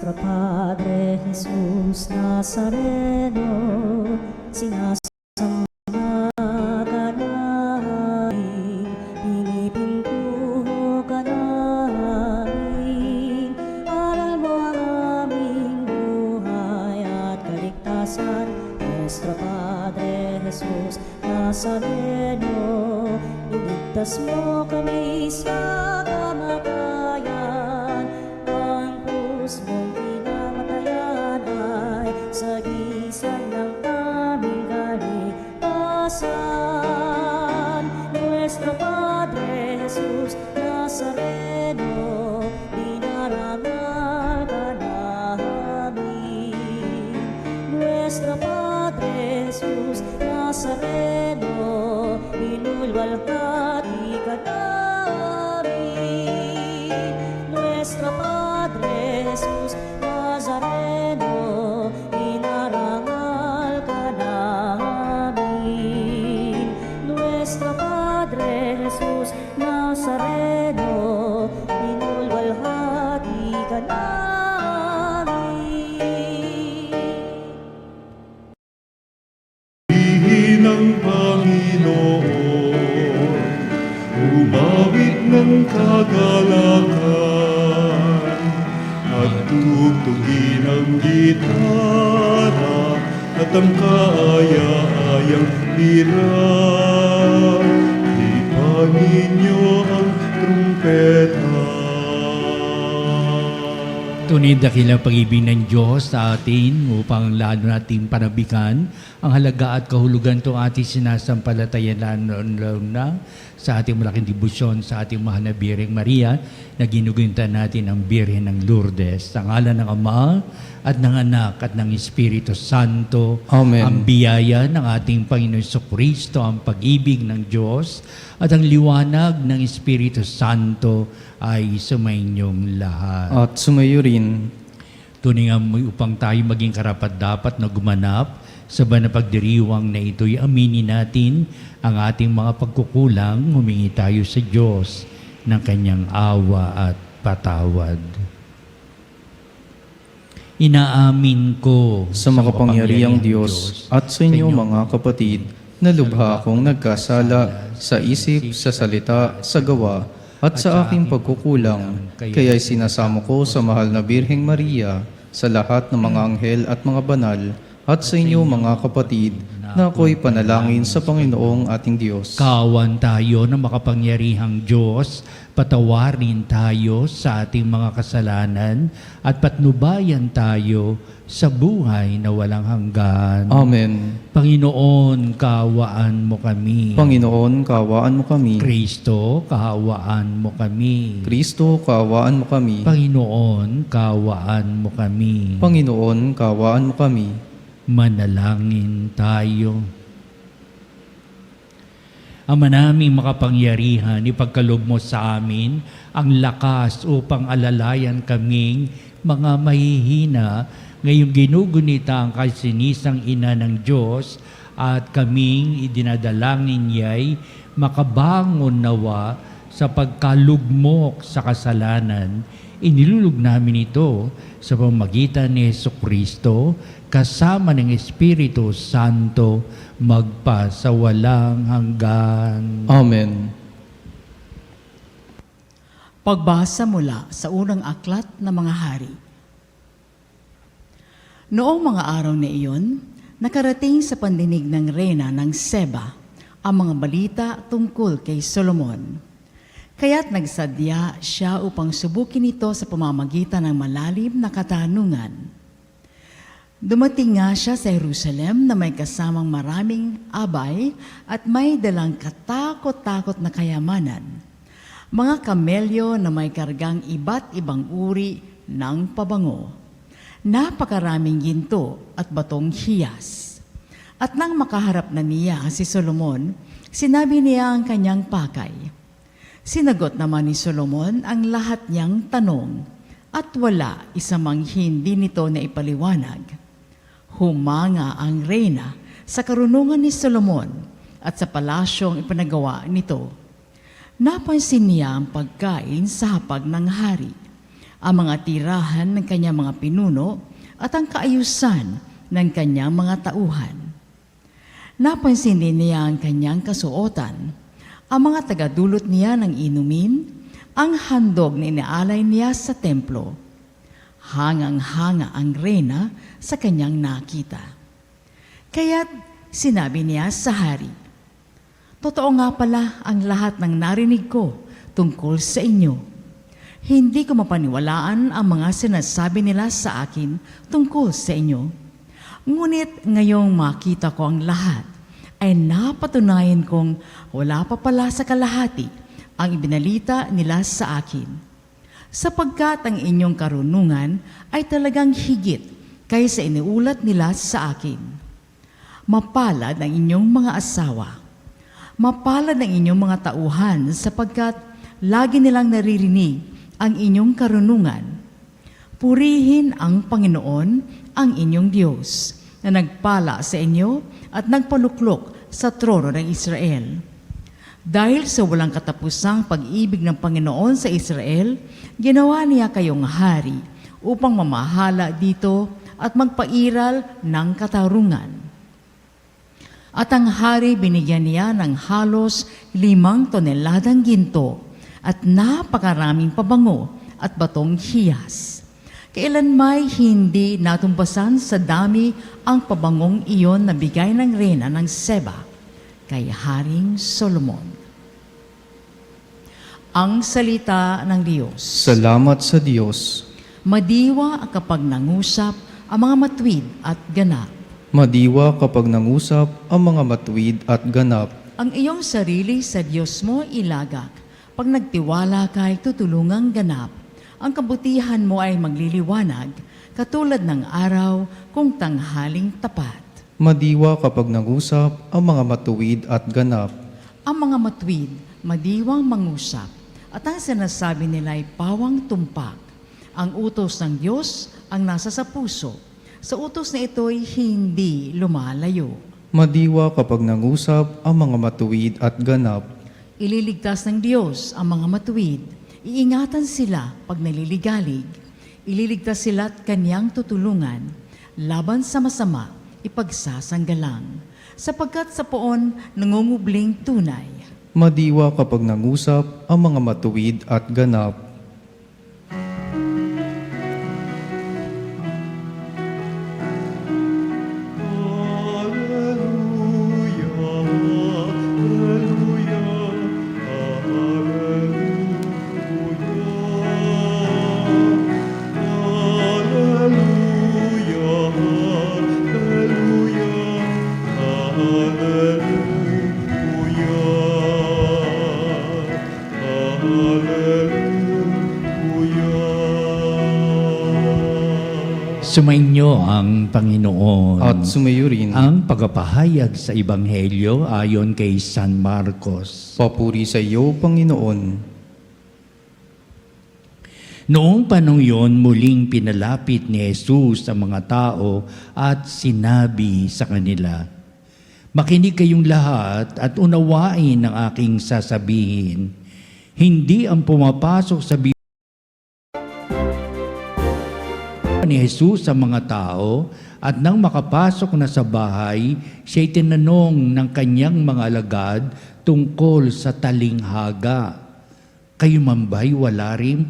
Nuestro Padre Jesús Nazareno, sinasamba ka namin, pinipintuho ka namin, aral mo ang aming buhay at kaligtasan. Nuestro Padre Jesús Nazareno, iligtas mo kami sa kamatayan. Ang krus mong pinamatayan ay sagisag ng aming kaligtasan. Nuestro Padre Jesús Nazareno, dinarangal ka namin. Nuestro Padre Jesús Nazareno, inulwalhati ka namin. Nuestro Padre Jesús Nazareno, inarangal ka namin. Nuestro Padre Jesús Nazareno, inulwalhati ka namin. Ng Panginoon, umawit ng kagalakan at tugtugin ang gitara at ang kaaya-ayang lira. Ipanin niyo ang trumpeta. Tunay dakilang pag-ibig ng Diyos sa atin upang lalo natin panabikan ang halaga at kahulugan itong ating sinasampalatayan lalo na sa ating malaking debosyon sa ating mahal na Birheng Maria na ginugunta natin ang Birhen ng Lourdes. Sa ngalan ng Ama at ng Anak at ng Espiritu Santo. Amen. Ang biyaya ng ating Panginoon Jesucristo, ang pag-ibig ng Diyos at ang liwanag ng Espiritu Santo ay sumainyong lahat. At sumayo rin. Tunay nga upang tayo maging karapat-dapat na gumanap sa banal na pagdiriwang na ito'y aminin natin ang ating mga pagkukulang, humingi tayo sa Diyos ng Kanyang awa at patawad. Inaamin ko Sa makapangyarihang Diyos at sa inyo mga kapatid, na lubha akong nagkasala sa isip, sa salita, sa gawa, at sa aking pagkukulang. Kaya'y sinasamo ko sa mahal na Birheng Maria, sa lahat ng mga anghel at mga banal, at sa inyo mga kapatid, na ako'y panalangin sa Panginoong ating Diyos. Kawan tayo ng makapangyarihang Diyos, patawarin tayo sa ating mga kasalanan at patnubayan tayo sa buhay na walang hanggan. Amen. Panginoon, kaawaan mo kami. Panginoon, kaawaan mo kami. Kristo, kaawaan mo kami. Kristo, kaawaan mo kami. Panginoon, kaawaan mo kami. Panginoon, kaawaan mo kami. Manalangin tayo. Ama naming makapangyarihan, ipagkaloob mo sa amin ang lakas upang alalayan kaming mga mahihina ngayong ginugunita ang kasinisang ina ng Diyos at kaming idinadalangin niya'y makabangon nawa sa pagkalugmok sa kasalanan. Inilulog namin ito sa pamamagitan ni Jesucristo kasama ng Espiritu Santo magpa sa walang hanggan. Amen. Pagbasa mula sa unang aklat ng mga hari. Noong mga araw na iyon, nakarating sa pandinig ng reyna ng Seba ang mga balita tungkol kay Solomon. Kaya't nagsadya siya upang subukin ito sa pamamagitan ng malalim na katanungan. Dumating nga siya sa Jerusalem na may kasamang maraming abay at may dalang katakot-takot na kayamanan. Mga kamelyo na may kargang iba't ibang uri ng pabango. Napakaraming ginto at batong hiyas. At nang makaharap na niya si Solomon, sinabi niya ang kanyang pakay. Sinagot naman ni Solomon ang lahat niyang tanong at wala isa mang hindi nito na ipaliwanag. Humanga ang reyna sa karunungan ni Solomon at sa palasyong ipinagawa nito. Napansin niya ang pagkain sa hapag ng hari ang mga tirahan ng kanyang mga pinuno at ang kaayusan ng kanyang mga tauhan. Napansin din niya ang kanyang kasuotan, ang mga tagadulot niya ng inumin, ang handog na inaalay niya sa templo. Hangang-hanga ang reyna sa kanyang nakita. Kaya't sinabi niya sa hari, "Totoo nga pala ang lahat ng narinig ko tungkol sa inyo. Hindi ko mapaniwalaan ang mga sinasabi nila sa akin tungkol sa inyo. Ngunit ngayong makita ko ang lahat, ay napatunayan kong wala pa pala sa kalahati ang ibinalita nila sa akin. Sapagkat ang inyong karunungan ay talagang higit kaysa iniulat nila sa akin. Mapalad ang inyong mga asawa. Mapalad ang inyong mga tauhan sapagkat lagi nilang naririnig ang inyong karunungan. Purihin ang Panginoon, ang inyong Diyos, na nagpala sa inyo at nagpaluklok sa trono ng Israel. Dahil sa walang katapusang pag-ibig ng Panginoon sa Israel, ginawa niya kayong hari upang mamahala dito at magpairal ng katarungan. At ang hari binigyan niya ng halos 5 toneladang ginto at napakaraming pabango at batong hiyas. Kailan may hindi natumbasan sa dami ang pabangong iyon na bigay ng reyna ng Seba kay Haring Solomon. Ang salita ng Diyos. Salamat sa Diyos. Madiwa kapag nangusap ang mga matuwid at ganap. Madiwa kapag nangusap ang mga matuwid at ganap. Ang iyong sarili sa Diyos mo ilagak. Pag nagtiwala kay tutulungang ganap, ang kabutihan mo ay magliliwanag, katulad ng araw kung tanghaling tapat. Madiwa kapag nangusap ang mga matuwid at ganap. Ang mga matuwid, madiwang mangusap, at ang sinasabi nila ay pawang tumpak. Ang utos ng Diyos ang nasa sa puso. Sa utos na ito'y hindi lumalayo. Madiwa kapag nangusap ang mga matuwid at ganap. Ililigtas ng Diyos ang mga matuwid. Iingatan sila pag naliligalig. Ililigtas sila at kanyang tutulungan. Laban sa masama, ipagsasanggalang. Sapagkat sa poon, nangungubling tunay. Madiwa kapag nangusap ang mga matuwid at ganap. Sumainyo ang Panginoon. At sumayo rin. Ang pagpapahayag sa Ebanghelyo ayon kay San Marcos. Papuri sa iyo, Panginoon. Noong panong yon, muling pinalapit ni Jesus ang mga tao at sinabi sa kanila, "Makinig kayong lahat at unawain ang aking sasabihin. Hindi ang pumapasok sa ni Jesus sa mga tao at nang makapasok na sa bahay, siya'y tinanong ng kanyang mga alagad tungkol sa talinghaga. Kayo man ba'y wala rin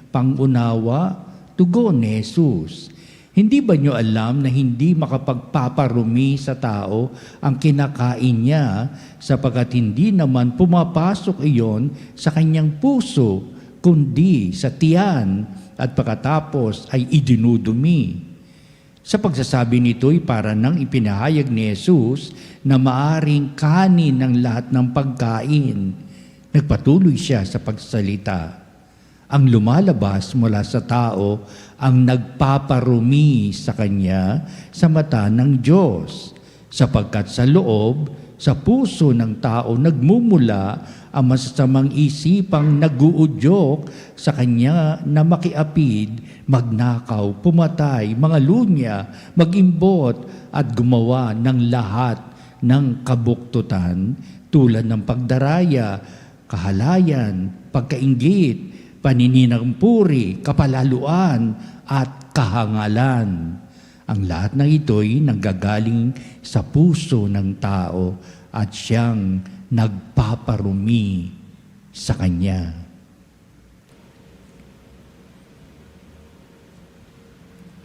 pangunawa? Tugon ni Jesus. Hindi ba niyo alam na hindi makapagpaparumi sa tao ang kinakain niya sapagkat hindi naman pumapasok iyon sa kanyang puso kundi sa tiyan at pagkatapos ay idinudumi? Sa pagsasabi nito'y para nang ipinahayag ni Jesus na maaring kanin ng lahat ng pagkain. Nagpatuloy siya sa pagsalita. Ang lumalabas mula sa tao ang nagpaparumi sa kanya sa mata ng Diyos, sapagkat sa loob, sa puso ng tao nagmumula ang masasamang isipang naguudyok sa kanya na makiapid, magnakaw, pumatay, mga lunya, magimbot at gumawa ng lahat ng kabuktutan tulad ng pagdaraya, kahalayan, pagkainggit, panininang puri, kapalaluan, at kahangalan. Ang lahat ng ito'y nanggagaling sa puso ng tao at siyang nagpaparumi sa Kanya.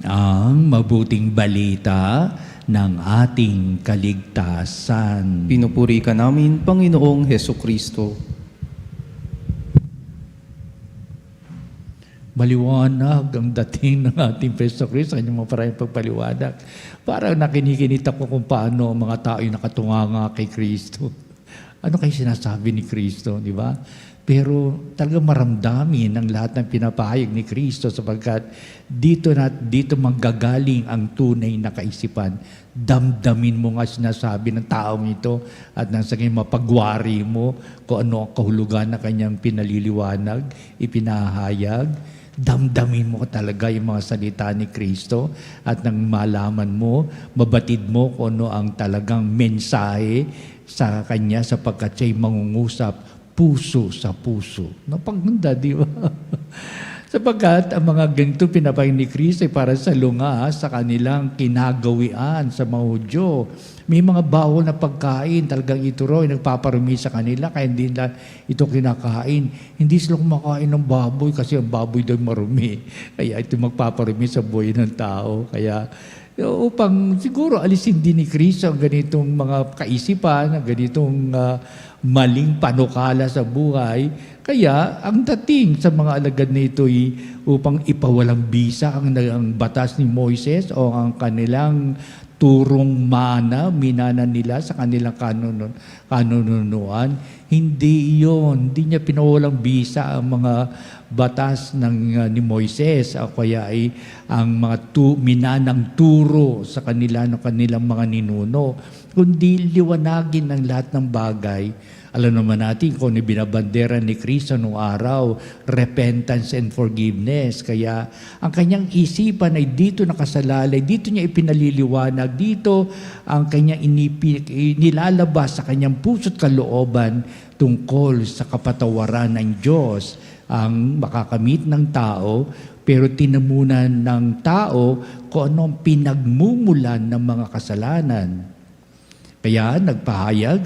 Ang mabuting balita ng ating kaligtasan. Pinupuri ka namin, Panginoong Heso Kristo. Maliwanag ang dating ng ating Preso Cristo, kanyang mga maraming pagpaliwanag. Parang nakinikinita ko kung paano ang mga tao yung nakatunganga kay Kristo. Ano kayo sinasabi ni Kristo, di ba? Pero talagang maramdamin ang lahat ng pinapahayag ni Kristo sapagkat dito manggagaling ang tunay na kaisipan. Damdamin mo nga sinasabi ng taong ito at nang sa kanyang mapagwari mo kung ano ang kahulugan na kanyang pinaliliwanag, ipinahayag. Damdamin mo talaga yung mga salita ni Kristo at nang malaman mo, mabatid mo kung ano ang talagang mensahe sa Kanya sapagkat siya'y mangungusap puso sa puso. Napaganda, di ba? Sapagkat ang mga ganito pinapahayag ni Kristo ay para sa lunga sa kanilang kinagawian sa mga Hudyo. May mga bawal na pagkain, talagang ito raw ay nagpaparumi sa kanila kaya hindi nila ito kinakain. Hindi sila kumakain ng baboy kasi ang baboy daw marumi. Kaya ito magpaparumi sa buhay ng tao. Kaya upang siguro alisin din ni Kristo ang ganitong mga kaisipan, ang ganitong maling panukala sa buhay. Kaya ang dating sa mga alagad na ito ay upang ipawalang bisa ang batas ni Moises o ang kanilang turong minana nila sa kanilang kanunuan. Hindi iyon. Hindi niya pinawalang bisa ang mga batas ni Moises. Kaya ay ang mga minanang turo sa ng kanilang mga ninuno. Kundi liwanagin ang lahat ng bagay. Alam naman natin kung binabandera ni Kristo noong araw, repentance and forgiveness. Kaya ang kanyang isipan ay dito nakasalalay, dito niya ipinaliliwanag, dito ang kanyang nilalabas sa kanyang puso't kalooban tungkol sa kapatawaran ng Diyos, ang makakamit ng tao, pero tinamunan ng tao kung anong pinagmumulan ng mga kasalanan. Kaya nagpahayag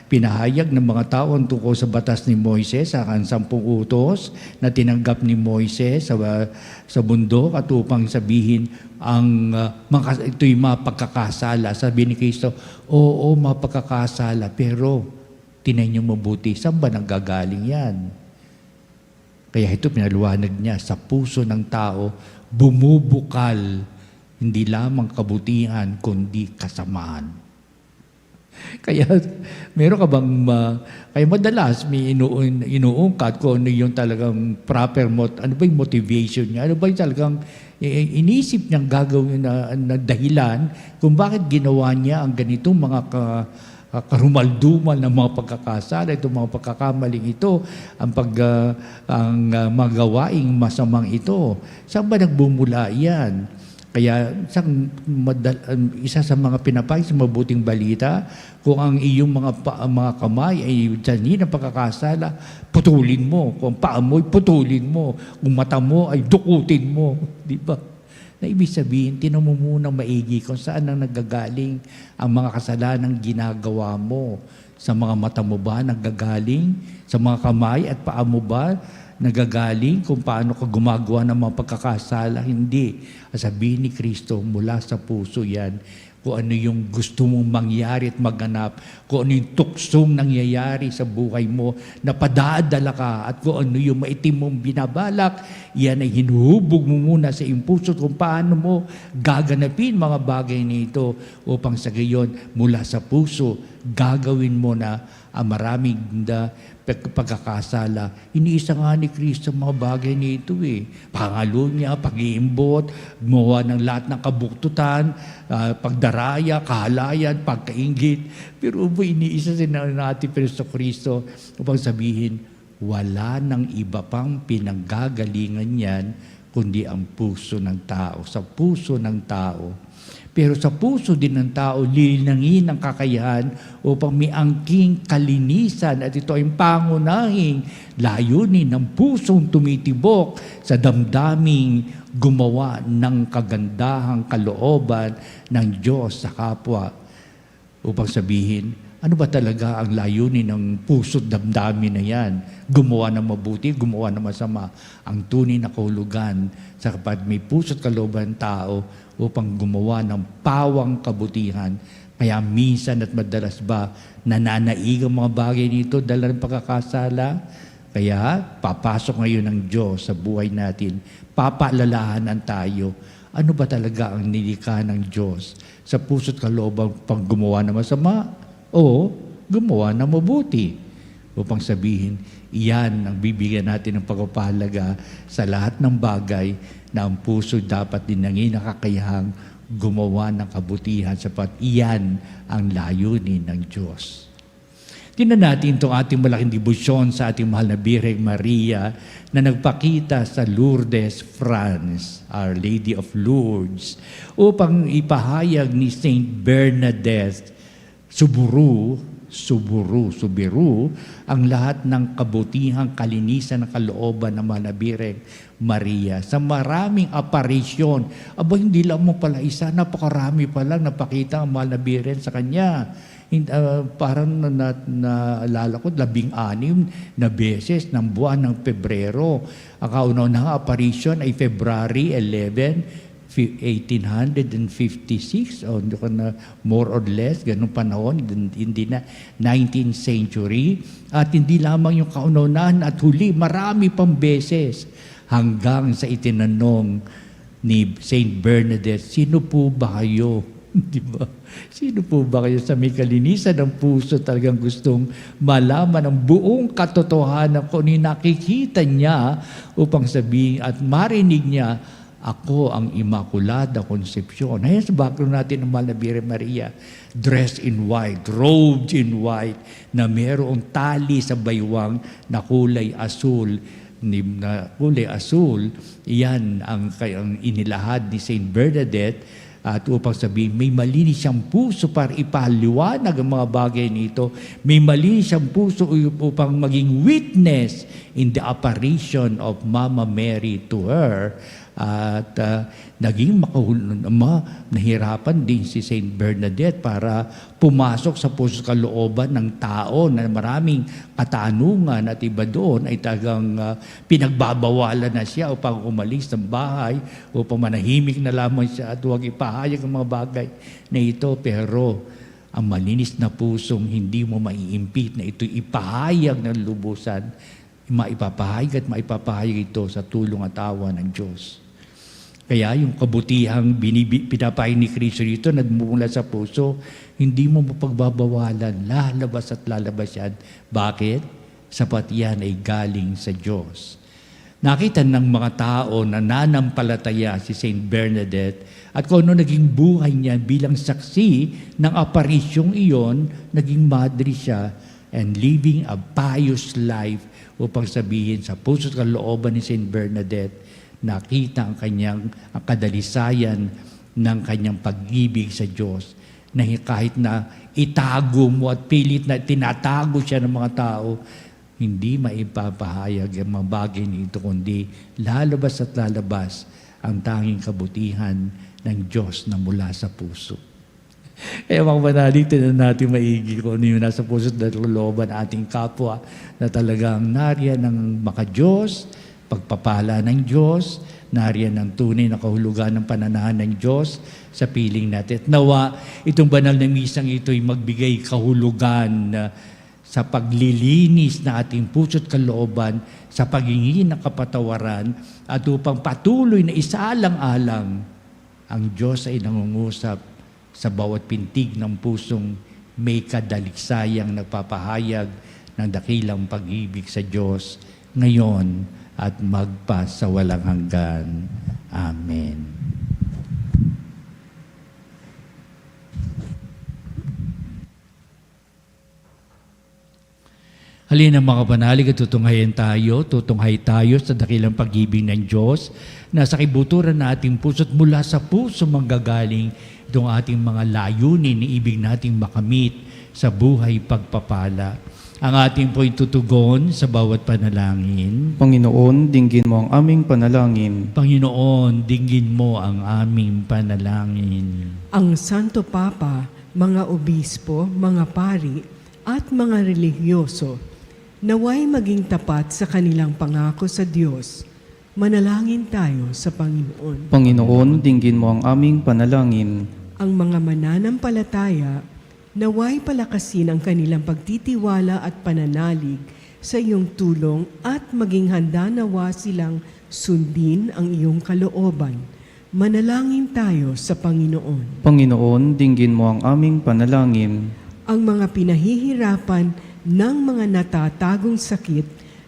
pinahayag ng mga tao tungkol sa batas ni Moises, ang 10 utos na tinanggap ni Moises sa bundok at upang sabihin ito'y mapagkakasala. Sabi ni Kristo, oo, mapagkakasala, pero tinay niyo mabuti. Saan ba nanggagaling yan? Kaya ito pinaluwanag niya, sa puso ng tao, bumubukal hindi lamang kabutihan, kundi kasamaan. Kaya meron ka bang kaya madalas may inuungkat kung ano yung talagang proper ano ba yung motivation niya, ano ba yung talagang inisip niyang gagawin na dahilan kung bakit ginawa niya ang ganitong mga karumaldumal na mga pagkakasala, itong mga pagkakamaling ito, ang magawaing masamang ito. Saan ba nagbumula yan? Kaya isa sa mga pinapahayag sa mabuting balita, kung ang iyong mga kamay ay dyan ng pagkakasala, putulin mo. Kung paa mo, putulin mo. Kung mata mo, ay dukutin mo. Di ba? Na ibig sabihin, tinan mo munang maigi kung saan ang nagagaling ang mga kasalanang ginagawa mo. Sa mga mata mo ba nagagaling? Sa mga kamay at paa mo ba nagagaling kung paano ka gumagawa ng mga pagkakasala? Hindi. Sabihin ni Kristo, mula sa puso yan, kung ano yung gusto mong mangyari at maganap, kung ano yung tuksong nangyayari sa buhay mo, na padadala ka, at kung ano yung maitim mong binabalak, yan ay hinuhubog mo muna sa impuso kung paano mo gaganapin mga bagay nito upang sa gayon, mula sa puso, gagawin mo na ang maraming pagkakasala. Iniisa nga ni Kristo mga bagay nito Pangalo niya, pag-iimbot, gumawa ng lahat ng kabuktutan, pagdaraya, kahalayan, pagkaingit. Pero iniisa sin natin Preso Kristo upang sabihin, wala nang iba pang pinanggagalingan yan kundi ang puso ng tao. Sa puso ng tao. Pero sa puso din ng tao, lilinangin ang kakayahan upang may angking kalinisan. At ito ay pangunahing layunin ng pusong tumitibok sa damdaming gumawa ng kagandahang kalooban ng Diyos sa kapwa. Upang sabihin, ano ba talaga ang layunin ng puso't damdamin na yan? Gumawa ng mabuti, gumawa ng masama. Ang tunay na kahulugan sa kapag may puso't kalooban ng tao upang gumawa ng pawang kabutihan. Kaya minsan at madalas ba nananaig ang mga bagay nito dala ng pagkakasala? Kaya papasok ngayon ng Diyos sa buhay natin. Papaalalahanan tayo. Ano ba talaga ang nilikha ng Diyos sa puso't kalooban pang gumawa ng masama o gumawa ng mabuti? Upang sabihin, iyan ang bibigyan natin ng pagpapahalaga sa lahat ng bagay na ang puso dapat din nangin nakakayahang gumawa ng kabutihan sapat iyan ang layunin ng Diyos. Tingnan natin itong ating malaking debosyon sa ating mahal na Birheng Maria na nagpakita sa Lourdes, France, Our Lady of Lourdes, upang ipahayag ni Saint Bernadette Subiru ang lahat ng kabutihang kalinisan ng kalooban ng mahal na Birheng Maria sa maraming aparisyon. Aba, hindi lang mo pala isa, napakarami pa lang napakita ang mahal na Birhen sa kanya. Parang naalala ko, 16 na beses ng buwan ng Pebrero. Ang kauna-unahang apparition ay February 11, 1856, o hindi ko na more or less, ganung panahon, hindi na 19th century. At hindi lamang yung kauna-unahan at huli, marami pang beses hanggang sa itinanong ni Saint Bernadette, sino po ba kayo? Di ba? Sino po ba kayo sa may kalinisan ng puso talagang gustong malaman ang buong katotohanan kung nakikita niya upang sabihin at marinig niya, ako ang Immaculada Concepcion. Ayan sa background natin ng mahal na Birhen Maria, dressed in white, robed in white, na mayroong tali sa baywang na kulay asul. Iyan ang inilahad ni Saint Bernadette at upang sabihin, may malinis siyang puso para ipaliwanag ang mga bagay nito. May malinis siyang puso upang maging witness in the apparition of Mama Mary to her. At naging nahirapan din si Saint Bernadette para pumasok sa puso kalooban ng tao na maraming katanungan at iba doon ay tagang pinagbabawalan na siya upang umalis ng bahay, upang manahimik na lamang siya at huwag ipahayag ang mga bagay na ito. Pero ang malinis na pusong hindi mo maiimpit na ito ipahayag ng lubusan, maipapahayag at maipapahayag ito sa tulong at awa ng Diyos. Kaya yung kabutihang pinapahayag ni Kristo dito na mula sa puso, hindi mo mapagbabawalan, lalabas at lalabas yan. Bakit? Sapat yan ay galing sa Diyos. Nakita ng mga tao na nanampalataya si Saint Bernadette at kung ano naging buhay niya bilang saksi ng aparisyong iyon, naging madre siya and living a pious life upang sabihin sa puso't kalooban ni Saint Bernadette, nakita ang kanyang ang kadalisayan ng kanyang pag-ibig sa Diyos na kahit na itago mo at pilit na tinatago siya ng mga tao, hindi maipapahayag ang mga bagay nito, kundi lalabas at lalabas ang tanging kabutihan ng Diyos na mula sa puso. Kaya mga banali, tinan natin maigi kung ano yung nasa puso at looban ating kapwa na talagang nariyan ng maka-Diyos, pagpapala ng Diyos, nariyan ng tunay na kahulugan ng pananahan ng Diyos sa piling natin. At nawa, itong banal na misang ito ay magbigay kahulugan sa paglilinis na ating puso't kalooban, sa paghingi ng kapatawaran, at upang patuloy na isaalang-alang ang Diyos ay nangungusap sa bawat pintig ng pusong may kadaliksayang nagpapahayag ng dakilang pag-ibig sa Diyos ngayon at magpa sa walang hanggan. Amen. Halina mga panalig at tutunghay tayo sa dakilang pag-ibig ng Diyos na sa kibuturan na ating puso't mula sa puso manggagaling itong ating mga layunin na ibig nating makamit sa buhay pagpapala. Ang ating po'y tutugon sa bawat panalangin. Panginoon, dinggin mo ang aming panalangin. Panginoon, dinggin mo ang aming panalangin. Ang Santo Papa, mga obispo, mga pari, at mga religyoso, naway maging tapat sa kanilang pangako sa Diyos. Manalangin tayo sa Panginoon. Panginoon, dinggin mo ang aming panalangin. Ang mga mananampalataya, naway palakasin ang kanilang pagtitiwala at pananalig sa iyong tulong at maging handa nawa silang sundin ang iyong kalooban. Manalangin tayo sa Panginoon. Panginoon, dinggin mo ang aming panalangin. Ang mga pinahihirapan ng mga natatagong sakit,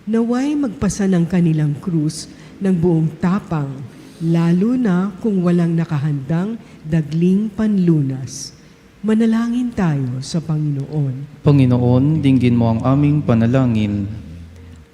naway magpasa ng kanilang krus ng buong tapang, lalo na kung walang nakahandang dagling panlunas. Manalangin tayo sa Panginoon. Panginoon, dinggin mo ang aming panalangin.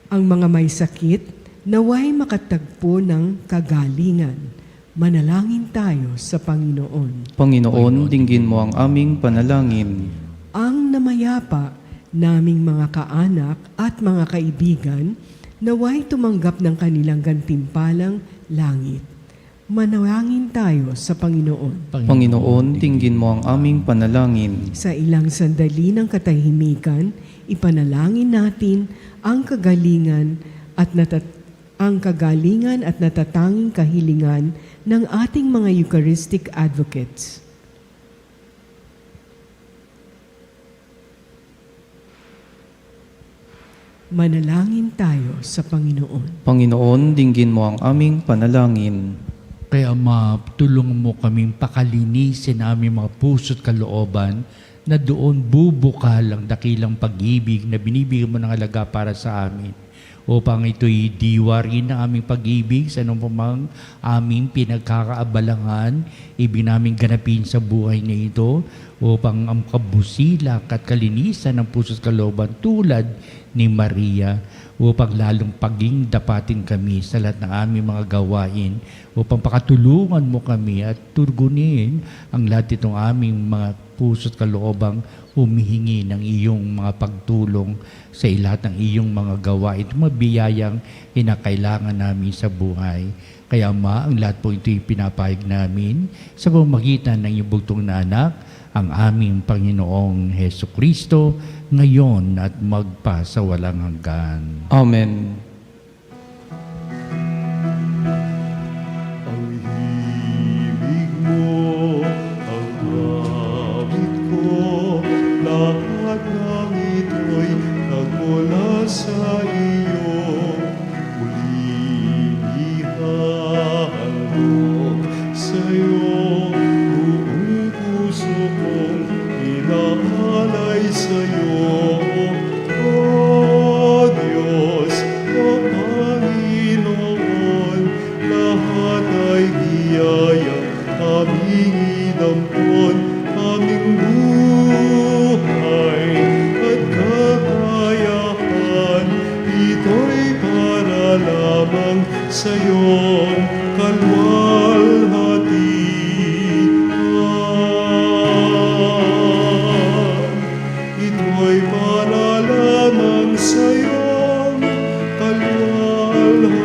Ang mga may sakit, naway makatagpo ng kagalingan. Manalangin tayo sa Panginoon. Panginoon, dinggin mo ang aming panalangin. Ang namayapa naming mga kaanak at mga kaibigan, naway tumanggap ng kanilang gantimpalang langit. Manalangin tayo sa Panginoon. Panginoon, dinggin mo ang aming panalangin. Sa ilang sandali ng katahimikan, ipanalangin natin ang kagalingan at natatanging kahilingan ng ating mga Eucharistic advocates. Manalangin tayo sa Panginoon. Panginoon, dinggin mo ang aming panalangin. Kaya tulungan mo kaming pakalinisin ang aming mga puso't kalooban na doon bubukal ang dakilang pag-ibig na binibigyan mo ng halaga para sa amin. Upang ito'y diwa rin ang aming pag-ibig sa anumang aming pinagkakaabalangan, ibig namin ganapin sa buhay na ito upang ang kabusilak at kalinisan ng puso't kalooban tulad ni Maria, upang lalong paging dapatin kami sa lahat ng aming mga gawain, upang pakatulungan mo kami at turgunin ang lahat itong aming mga puso't kaloobang humihingi ng iyong mga pagtulong sa lahat ng iyong mga gawain, itong mga biyayang kinakailangan namin sa buhay. Kaya ang lahat po ito'y pinapahig namin sa pamamagitan ng iyong bugtong na anak, ang aming Panginoong Hesukristo, ngayon at magpasawalang hanggan. Amen. Ang himig mo, ang awit ko, lahat ng ito'y nagmula sa iyo. Muling ihahandog sa iyo, buong puso kong inaalay sa iyo. O Diyos, O Panginoon, lahat ay biyayang aming inampon, aming buhay at kakayahan. Ito'y para lamang sa iyong kalwalhatian. Ito'y para lamang sa iyong kalwalhatian.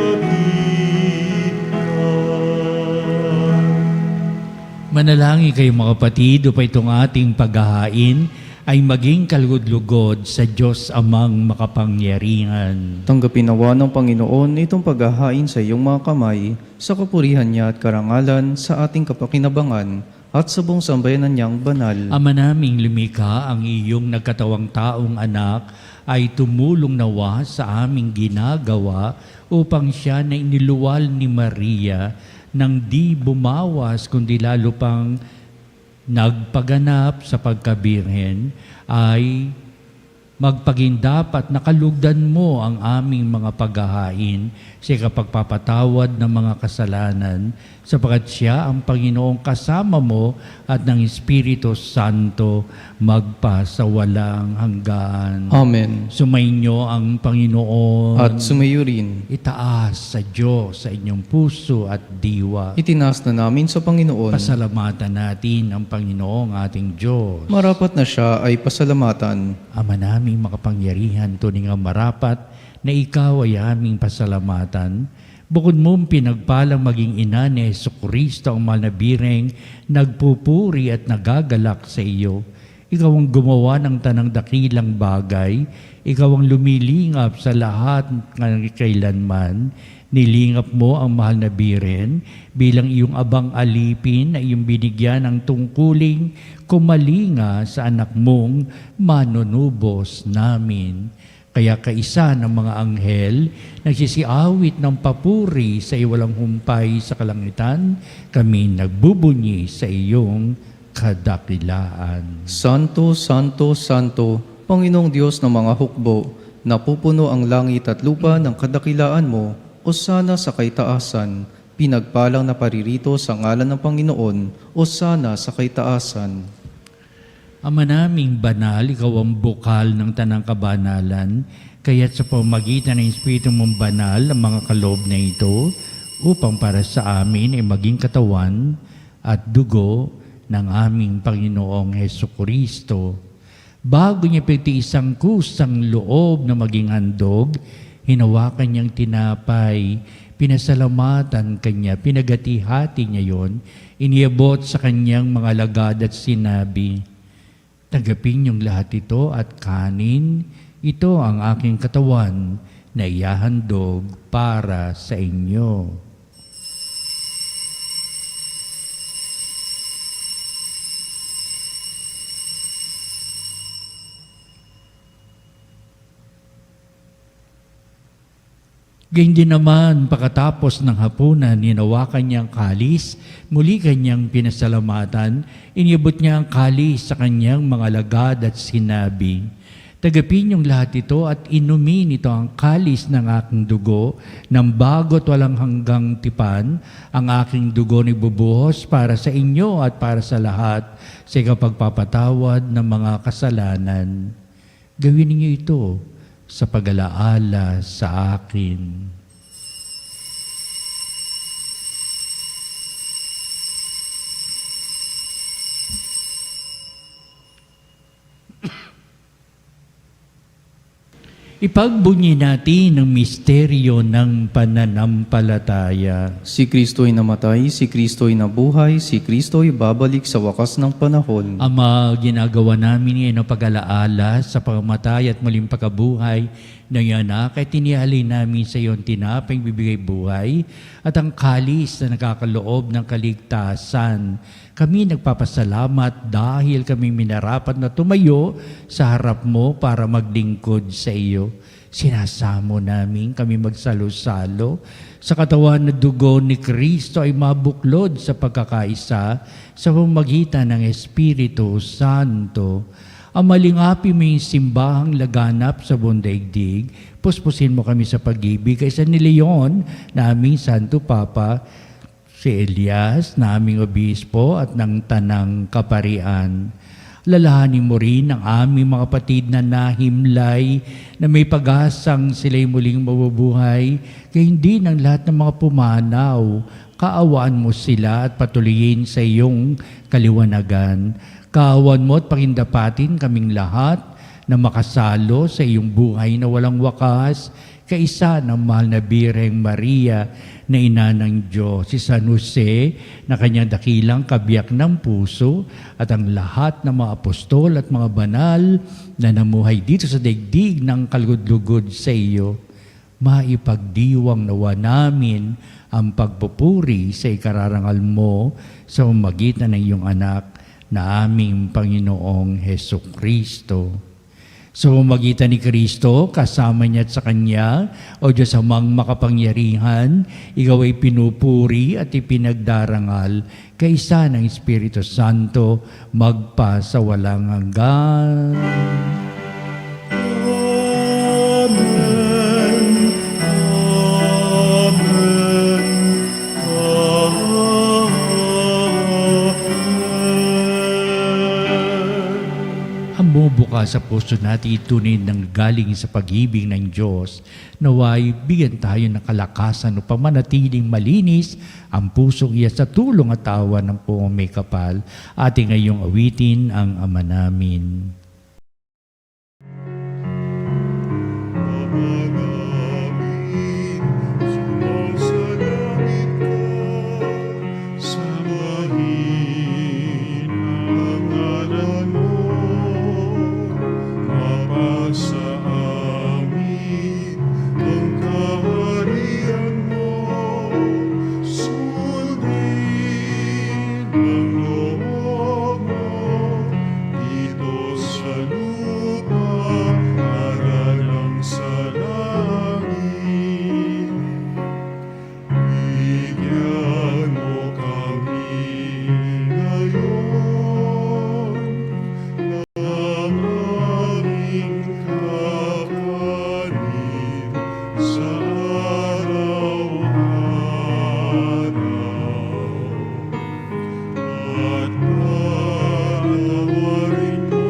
Manalangin kayo mga kapatid, upang itong ating paghahain ay maging kalugod-lugod sa Diyos Amang makapangyarihan. Tanggapin nawa ng Panginoon itong paghahain sa iyong mga kamay, sa kapurihan niya at karangalan, sa ating kapakinabangan, at sa buong sambayanan niyang banal. Ama naming lumikha, ang iyong nagkatawang taong anak ay tumulong nawa sa aming ginagawa upang siya na iniluwal ni Maria nang di bumawas kundi lalo pang nagpaganap sa pagkabirhen ay Magpagindapat nakalugdan mo ang aming mga paghahain sa kapagpapatawad ng mga kasalanan, sapagkat siya ang Panginoong kasama mo at ng Espiritu Santo magpa sa walang hanggan. Amen. Sumainyo ang Panginoon. At sumayo rin. Itaas sa Diyos sa inyong puso at diwa. Itinaas na namin sa Panginoon. Pasalamatan natin ang Panginoong ating Diyos. Marapat na siya ay pasalamatan. Ama naming makapangyarihan, tunay nga marapat na ikaw ay aming pasalamatan. Bukod mong pinagpalang maging ina ni Jesucristo ang mahal na bireng, nagpupuri at nagagalak sa iyo. Ikaw ang gumawa ng tanang dakilang bagay. Ikaw ang lumilingap sa lahat ng kailanman. Nilingap mo ang mahal na biren bilang iyong abang alipin na iyong binigyan ng tungkuling kumalinga sa anak mong manunubos namin. Kaya kaisa ng mga anghel, nagsisiawit ng papuri sa iwalang humpay sa kalangitan, kami nagbubunyi sa iyong kadakilaan. Santo, Santo, Santo, Panginoong Diyos ng mga hukbo, napupuno ang langit at lupa ng kadakilaan mo, Osana sa kaitaasan, pinagpalang na paririto sa ngalan ng Panginoon, Osana sa kaitaasan. Ama naming banal, ikaw ang bukal ng tanang kabanalan, kaya't sa pamagitan ng Espiritu mong banal ang mga kaloob na ito, upang para sa amin ay maging katawan at dugo ng aming Panginoong Hesukristo. Bago niya pagtiis ang kusang loob na maging handog, hinawakan niyang tinapay, pinasalamatan kanya, pinagati-hati niya yon, iniabot sa kanyang mga lagad at sinabi, "Tanggapin niyong lahat ito at kanin, ito ang aking katawan na ihahandog para sa inyo." Gayun din naman, pagkatapos ng hapunan, hinawakan niya ang kalis, muli kanyang pinasalamatan, iniabot niya ang kalis sa kanyang mga lagad at sinabi, "Tagapin niyong lahat ito at inumin ito ang kalis ng aking dugo, ng bago't walang hanggang tipan, ang aking dugo ni bubuhos para sa inyo at para sa lahat, sa ikapagpapatawad ng mga kasalanan. Gawin niyo ito sa pag-alaala sa akin." Ipagbunyi natin ang misteryo ng pananampalataya. Si Kristo'y namatay, si Kristo'y nabuhay, si Kristo'y babalik sa wakas ng panahon. Ama, ginagawa namin ngayon ang pag-alaala sa pagkamatay at muling pagkabuhay ng iyong anak at tinihalin namin sa iyong tinapay bibigay buhay at ang kalis na nakakaloob ng kaligtasan. Kami nagpapasalamat dahil kami minarapat na tumayo sa harap mo para maglingkod sa iyo. Sinasamo namin kami magsalo-salo sa katawan na dugo ni Kristo ay mabuklod sa pagkakaisa sa pamamagitan ng Espiritu Santo. Ang malingapi mo yung simbahang laganap sa buong daigdig, puspusin mo kami sa pag-ibig kaysa ni Leon, naming Santo Papa, si Elias, naming obispo at ng tanang kaparian. Lalahanin mo rin ang aming mga kapatid na nahimlay na may pag-asang sila'y muling mabubuhay, kaya hindi ng lahat ng mga pumanaw. Kaawaan mo sila at patuloyin sa iyong kaliwanagan. Kaawaan mo at pakindapatin kaming lahat na makasalo sa iyong buhay na walang wakas, kaisa ng mahal na Birheng Maria na ina ng Diyos, si San Jose na kanyang dakilang kabiyak ng puso at ang lahat ng mga apostol at mga banal na namuhay dito sa daigdig ng kalugod-lugod sa iyo. Maipagdiwang nawa namin ang pagpupuri sa ikararangal mo sa pamamagitan ng iyong anak na aming Panginoong Hesukristo. Sa pamamagitan ni Kristo, kasama niya at sa Kanya, o Diyos amang makapangyarihan, ikaw ay pinupuri at ipinagdarangal kaisa ng Espiritu Santo magpa sa walang hanggan. bumubukas sa puso natin itunay ng galing sa pag-ibig ng Diyos, naway bigyan tayo ng kalakasan upang manatiling malinis ang pusong iya sa tulong at awa ng poong may kapal. Ating ngayong awitin ang Ama namin. Ama namin, sumasalangit ka, sambahin ang ngalan mo, mapasa amin ang kaharian mo, sundin ang loob mo, dito sa lupa, para lang sa langit. Bigyan mo kami ngayon ng aming kakanin sa araw-araw. At patawarin mo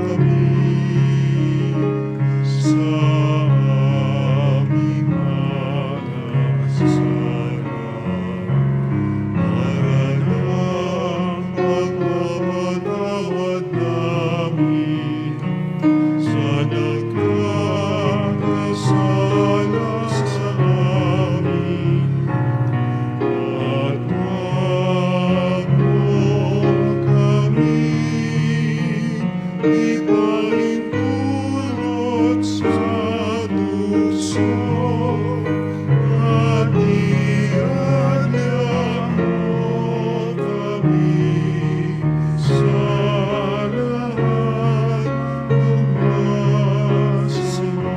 kami sa aming mga kasalanan, para ng pagpapatawad namin sa nagkakasala sa amin. At huwag mo kami ipahintulot sa tukso, at iadya mo kami sa lahat ng masama.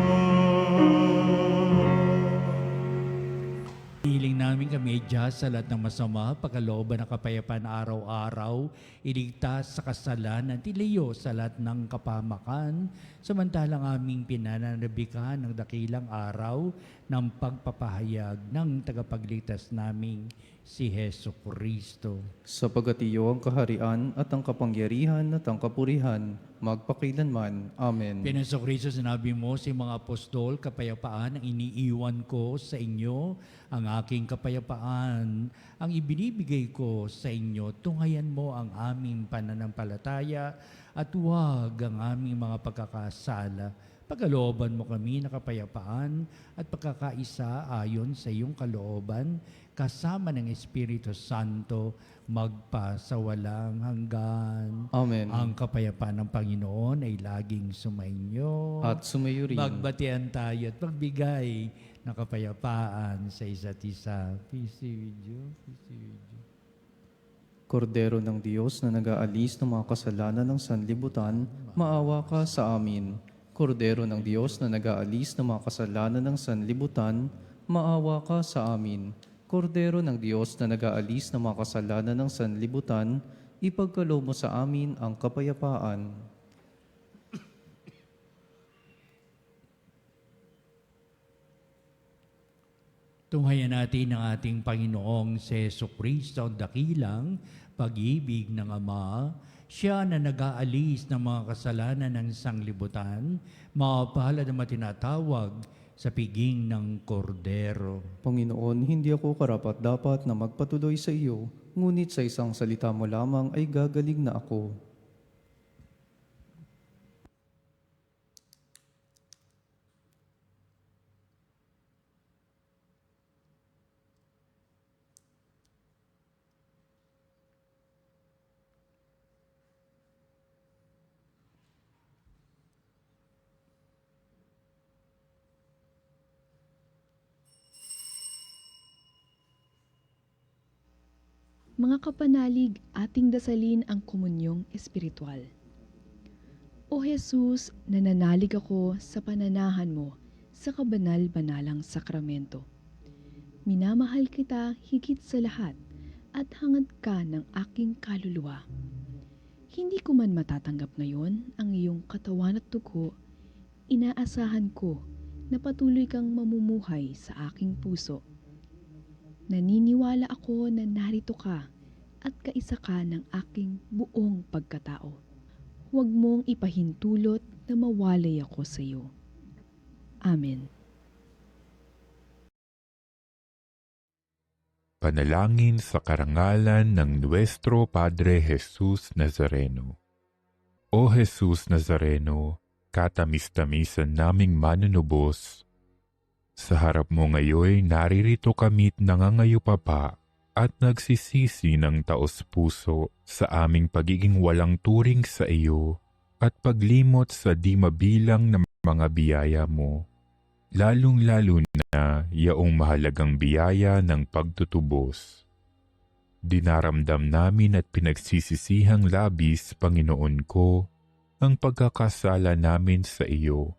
Hiling namin kami Diyos sa lahat ng masama, pagkalooban ng kapayapaan araw-araw, iligtas sa kasalanan, tiliyo sa lahat ng kapamakan, samantalang aming pinananabikan ng dakilang araw ng pagpapahayag ng tagapagligtas naming si Heso Kristo. Sapagat iyo ang kaharian at ang kapangyarihan at ang kapurihan, magpakailanman. Amen. Pinaso Kristo, sinabi mo sa mga apostol, kapayapaan ang iniiwan ko sa inyo, ang aking kapayapaan ang ibinibigay ko sa inyo. Tunghayan mo ang aming pananampalataya at huwag ang aming mga pagkakasala. Pagkalooban mo kami na kapayapaan at pagkakaisa ayon sa iyong kalooban, kasama ng Espiritu Santo, magpasawalang hanggan. Amen. Ang kapayapaan ng Panginoon ay laging sumainyo. At sumayo rin. Magbatian tayo at magbigay ng kapayapaan sa isa't isa. Peace be with you. Peace be with you. Kordero ng Diyos na nag-aalis ng mga kasalanan ng sanlibutan, maawa ka sa amin. Kordero ng Diyos na nag-aalis ng mga kasalanan ng sanlibutan, maawa ka sa amin. Kordero ng Diyos na nag-aalis ng mga kasalanan ng sanlibutan, ipagkaloob mo sa amin ang kapayapaan. Tunghayan natin ang ating Panginoong si Jesucristo, ang dakilang pag-ibig ng Ama. Siya na nag-aalis ng mga kasalanan ng sanglibutan, mapalad na matinatawag sa piging ng kordero. Panginoon, hindi ako karapat-dapat na magpatuloy sa iyo, ngunit sa isang salita mo lamang ay gagaling na ako. Mga kapanalig, ating dasalin ang komunyong espiritual. O Jesus, nananalig ako sa pananahan mo sa kabanal-banalang sakramento. Minamahal kita higit sa lahat at hangad ka ng aking kaluluwa. Hindi ko man matatanggap ngayon ang iyong katawan at dugo, inaasahan ko na patuloy kang mamumuhay sa aking puso. Naniniwala ako na narito ka at kaisa ka ng aking buong pagkatao. Huwag mo mong ipahintulot na mawalay ako sa iyo. Amen. Panalangin sa karangalan ng Nuestro Padre Jesus Nazareno. O Jesus Nazareno, katamis-tamisan naming manunubos, sa harap mo ngayon naririto kami't nangangayupapa at nagsisisi ng taos-puso sa aming pagiging walang turing sa iyo at paglimot sa di mabilang na mga biyaya mo, lalong-lalo na yaong mahalagang biyaya ng pagtutubos. Dinaramdam namin at pinagsisisihang labis, Panginoon ko, ang pagkakasala namin sa iyo.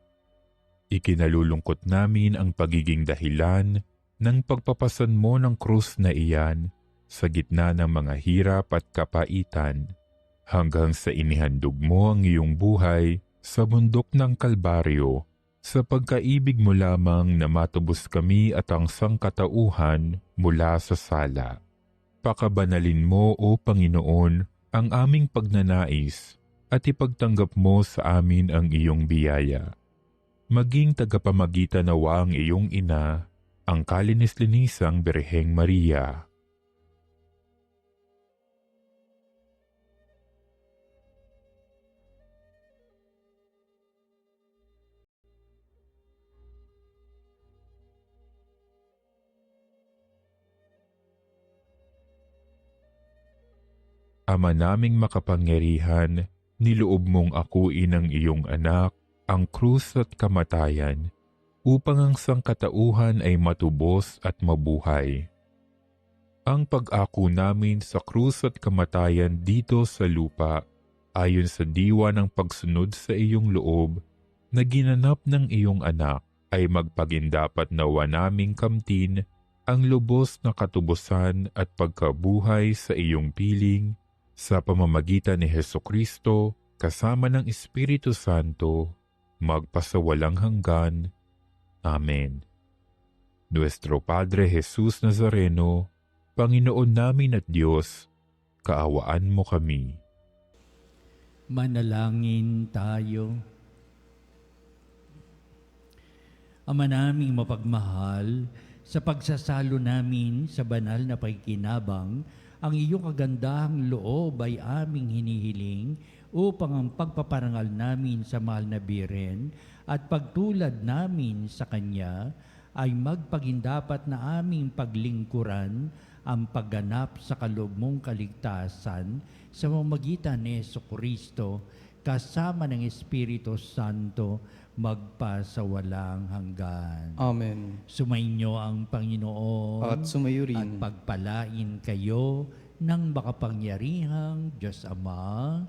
Ikinalulungkot namin ang pagiging dahilan ng pagpapasan mo ng krus na iyan sa gitna ng mga hirap at kapaitan, hanggang sa inihandog mo ang iyong buhay sa bundok ng Kalbaryo, sa pagkaibig mo lamang na matubos kami at ang sangkatauhan mula sa sala. Pakabanalin mo, O Panginoon, ang aming pagnanais at ipagtanggap mo sa amin ang iyong biyaya. Maging tagapamagitan nawa ang iyong ina, ang kalinis-linisang Birheng Maria. Ama naming makapangyarihan, niloob mong akuin ang iyong anak, ang krus at kamatayan, upang ang sangkatauhan ay matubos at mabuhay. Ang pag-ako namin sa krus at kamatayan dito sa lupa, ayon sa diwa ng pagsunod sa iyong loob, na ginanap ng iyong anak, ay magpagindapat nawa naming kamtin ang lubos na katubusan at pagkabuhay sa iyong piling, sa pamamagitan ni Hesukristo, kasama ng Espiritu Santo, magpasawalang hanggan. Amen. Nuestro Padre Jesus Nazareno, Panginoon namin at Diyos, kaawaan mo kami. Manalangin tayo. Ama naming mapagmahal, sa pagsasalo namin sa banal na pagkinabang, ang iyong kagandahang loob ay aming hinihiling upang ang pagpaparangal namin sa mahal na Birhen at pagtulad namin sa Kanya ay magpagindapat na aming paglingkuran ang pagganap sa kaloob mong kaligtasan sa pamamagitan ni Jesucristo kasama ng Espiritu Santo magpasawalang hanggan. Amen. Sumainyo ang Panginoon At sumayo rin. at pagpalain kayo ng makapangyarihang Diyos Ama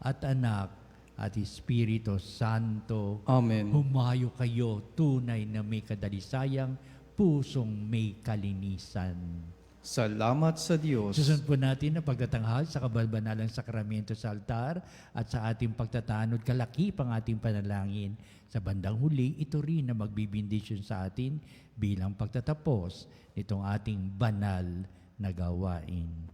at Anak at Espiritu Santo. Amen. Humayo kayo tunay na may kadalisayang pusong may kalinisan. Salamat sa Diyos. Susunod po natin ang pagtatanghal sa kabalbanalang sakramento sa altar at sa ating pagtatanod kalakip ang ating panalangin. Sa bandang huli, ito rin na magbibindisyon sa atin bilang pagtatapos nitong ating banal na gawain.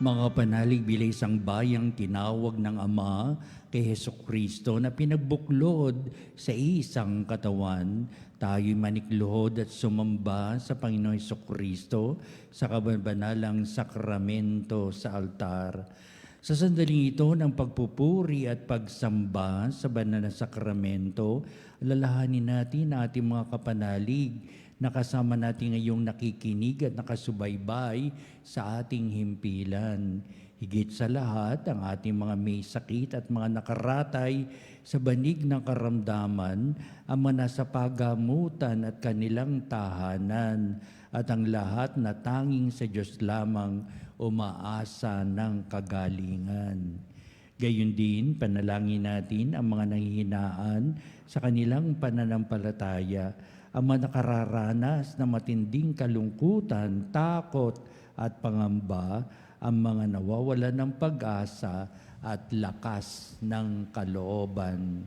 Mga panalig bilang isang bayang tinawag ng Ama kay Hesukristo na pinagbuklod sa isang katawan, tayo'y manikluhod at sumamba sa Panginoong Hesukristo sa kabanalang sakramento sa altar. Sa sandaling ito ng pagpupuri at pagsamba sa banal na sakramento, alalahanin natin ang ating mga kapanalig na kasama natin ngayong nakikinig at nakasubaybay sa ating himpilan. Higit sa lahat, ang ating mga may sakit at mga nakaratay sa banig ng karamdaman, ang mga nasa pagamutan at kanilang tahanan, at ang lahat na tanging sa Diyos lamang umaasa ng kagalingan. Gayon din, panalangin natin ang mga nanghihinaan sa kanilang pananampalataya, ang mga nakararanas na matinding kalungkutan, takot at pangamba, ang mga nawawalan ng pag-asa at lakas ng kalooban.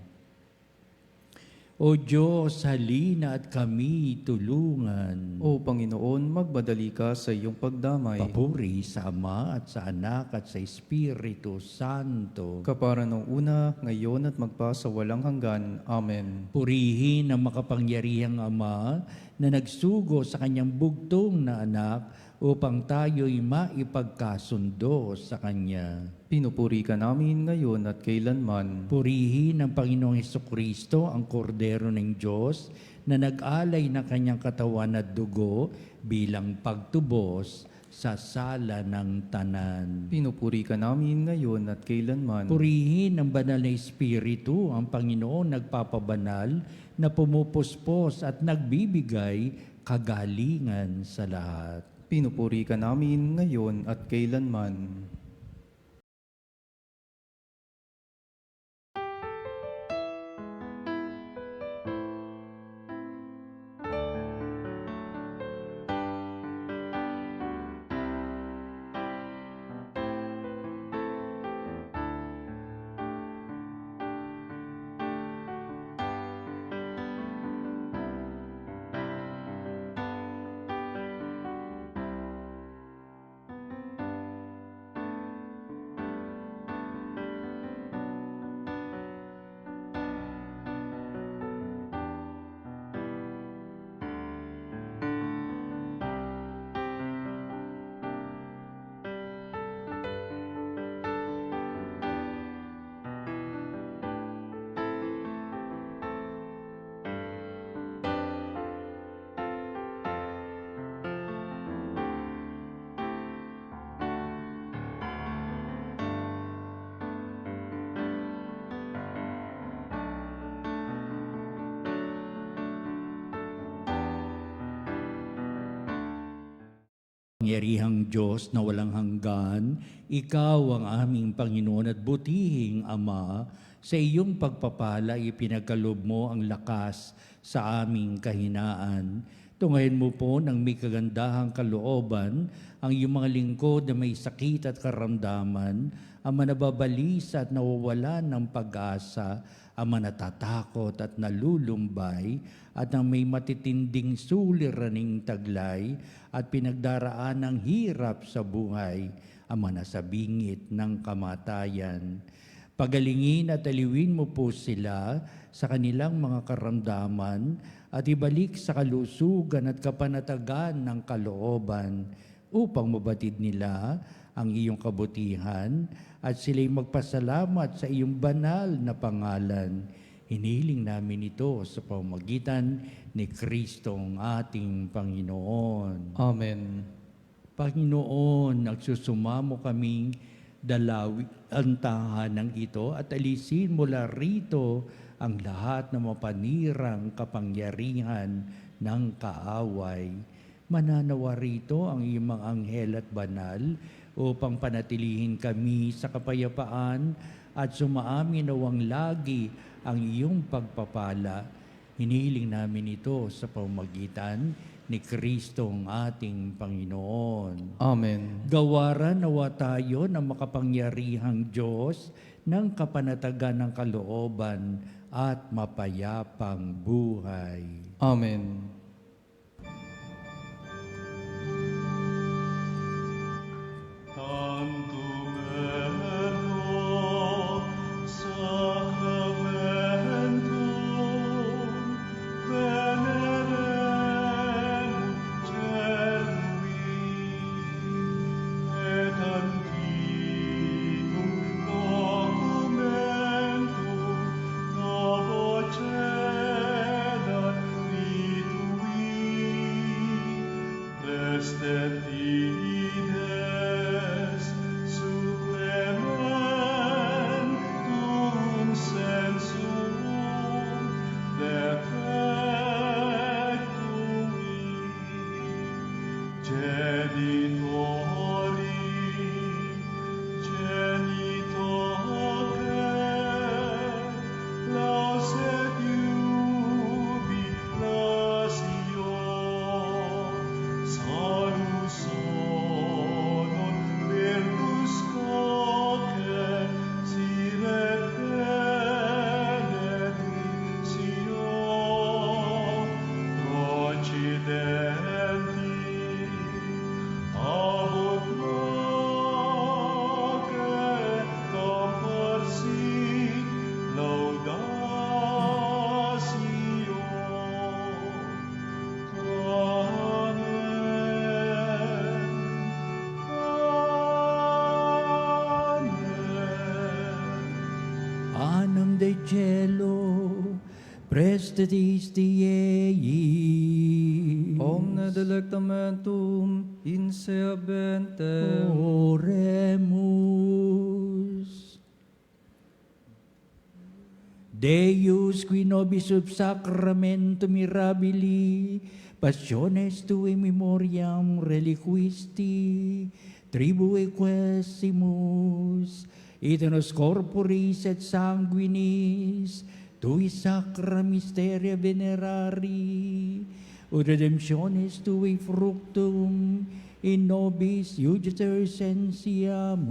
O Diyos, halina at kami tulungan. O Panginoon, magbadali ka sa iyong pagdamay. Papuri sa Ama at sa Anak at sa Espiritu Santo. Kapara nung una, ngayon at magpasawalang hanggan. Amen. Purihin ang makapangyarihang Ama na nagsugo sa kanyang bugtong na anak upang tayo'y maipagkasundo sa Kanya. Pinupuri ka namin ngayon at kailanman. Purihin ng Panginoong Hesukristo, ang kordero ng Diyos, na nag-alay ng kanyang katawan at dugo bilang pagtubos sa sala ng tanan. Pinupuri ka namin ngayon at kailanman. Purihin ng banal na Espiritu, ang Panginoon nagpapabanal na pumupuspos at nagbibigay kagalingan sa lahat. Pinupuri ka namin ngayon at kailanman. Pangyarihang Diyos na walang hanggan, Ikaw ang aming Panginoon at butihing Ama, sa iyong pagpapala ipinagkaloob mo ang lakas sa aming kahinaan. Tungayin mo po ng may kagandahang kalooban ang iyong mga lingkod na may sakit at karamdaman, ang manababalisa at nawawalan ng pag-asa, ang manatatakot at nalulumbay, at ang may matitinding suliraning taglay at pinagdaraan ng hirap sa buhay, ang manasabingit ng kamatayan. Pagalingin at aliwin mo po sila sa kanilang mga karamdaman at ibalik sa kalusugan at kapanatagan ng kalooban upang mabatid nila ang iyong kabutihan at sila'y magpasalamat sa iyong banal na pangalan. Hinihiling namin ito sa pamamagitan ni Kristong ating Panginoon. Amen. Panginoon, nagsusumamo kaming dalawi ang tahanan ito at alisin mula rito ang lahat ng mapanirang kapangyarihan ng kaaway. Mananawa rito ang iyong mga anghel at banal upang panatilihin kami sa kapayapaan at sumaamin nawang lagi ang iyong pagpapala. Hinihiling namin ito sa pamamagitan ni Kristong ating Panginoon. Amen. Gawaran nawa tayo ng makapangyarihang Diyos ng kapanatagan ng kalooban at mapayapang buhay. Amen. Ang Prestes Diei. Omne delectamentum in sea bentem. Oremus. Deus qui nobis sub sacramentum mirabili, passiones tui memoriam reliquisti, tribue quesimus, et nos corporis et sanguinis, tui sacra mysteria venerari, ut redemptionis tui fructum in nobis iuditor sensiamus,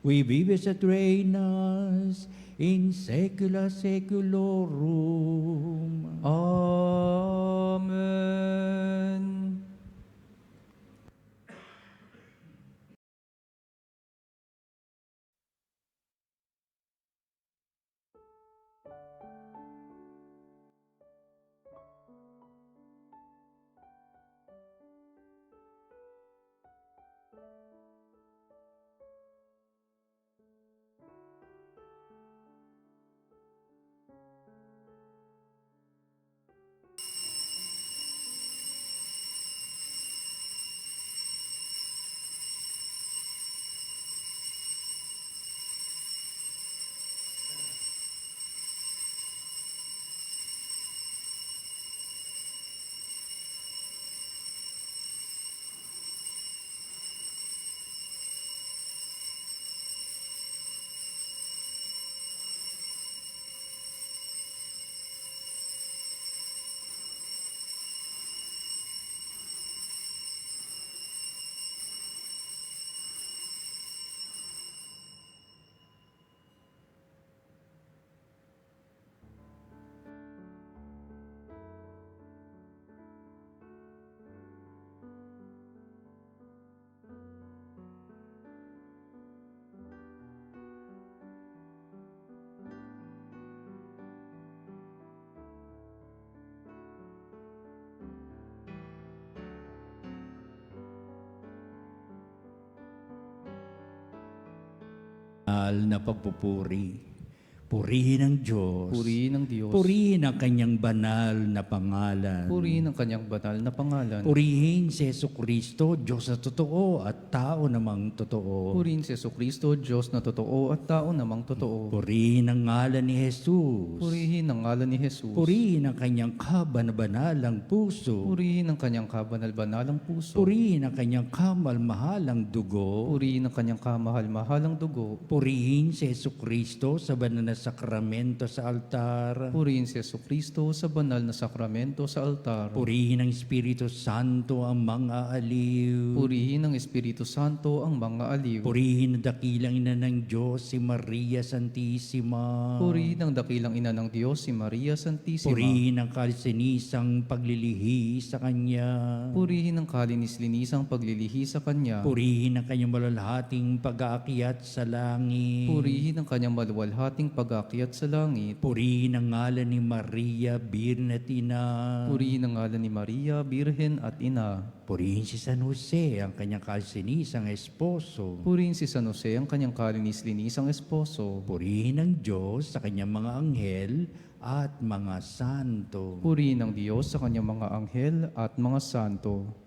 qui vives et reinas in saecula saeculorum. Amen. Na pagpupuri. Purihin ang Diyos. Purihin ng Diyos. Purihin ang kanyang banal na pangalan. Purihin ang kanyang banal na pangalan. Purihin si Jesucristo, Diyos na totoo at tao namang totoo. Purihin si Jesucristo, Diyos na totoo at tao namang totoo. Purihin ang ngalan ni Jesus. Purihin ang ngalan ni Jesus. Purihin ang kanyang kabanabanalang puso. Purihin ang kanyang kabanal-banalang puso. Purihin ang kanyang kamalmahalang dugo. Purihin ang kanyang kamahal-mahalang dugo. Purihin si Jesucristo sa banal na sakramento sa altar. Purihin si Jesucristo sa banal na sakramento sa altar. Purihin ng Espiritu Santo ang mga aliw. Purihin ng Espiritu Santo ang mga aliw. Purihin ang dakilang ina ng Diyos, si Maria Santissima. Purihin ang dakilang ina ng Diyos, si Maria Santissima. Purihin ang kalsinisang paglilihi sa Kanya. Purihin ang kalinis-linisang paglilihi sa Kanya. Purihin ang kanyang malalhating pag-aakyat sa langit. Purihin ang kanyang maluwalhating pag-aakyat sa langit. Purihin ang ngalan ni Maria, Birhen at Ina. Purihin ang ngalan ni Maria, Birhen at Ina. Purihin si San Jose, ang kanyang kalsinisang esposo. Purihin si San Jose, ang kanyang kalinis-linisang esposo. Purihin ang Diyos sa kanyang mga anghel at mga santo. Purihin ang Diyos sa kanyang mga anghel at mga santo.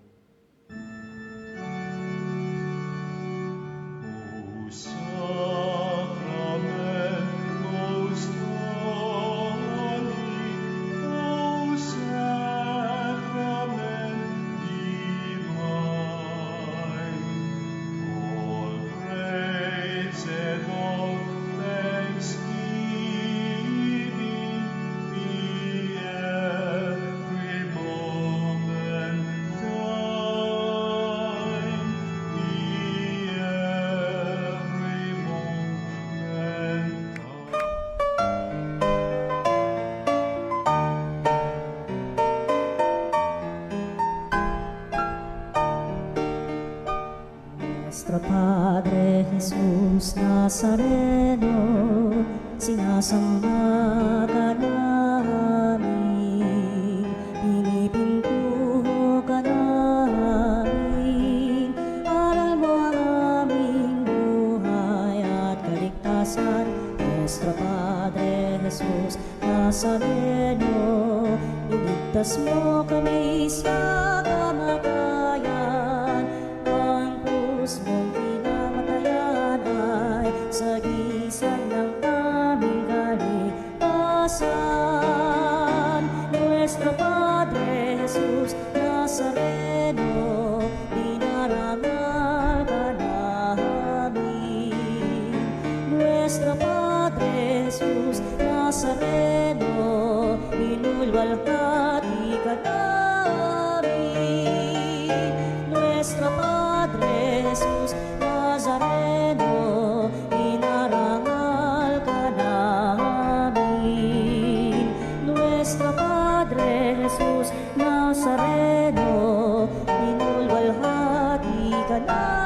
Nuestro Padre Jesús Nazareno, sinasamba ka namin, pinipintuho ka namin, aral mo ang aming buhay at kaligtasan. Nuestro Padre Jesús Nazareno, Iligtas mo kami sa kamatayan, ang krus mong pinamatayan ay sagisag ng aming kaligtasan. Nuestro Padre Jesus Nazareno, dinarangal ka namin. Nuestro Padre Jesus Nazareno, inulwalhati ka namin. Nuestro Padre Jesus Nazareno, inarangal ka namin. Nuestro Padre Jesus Nazareno, inulwalhati ka namin.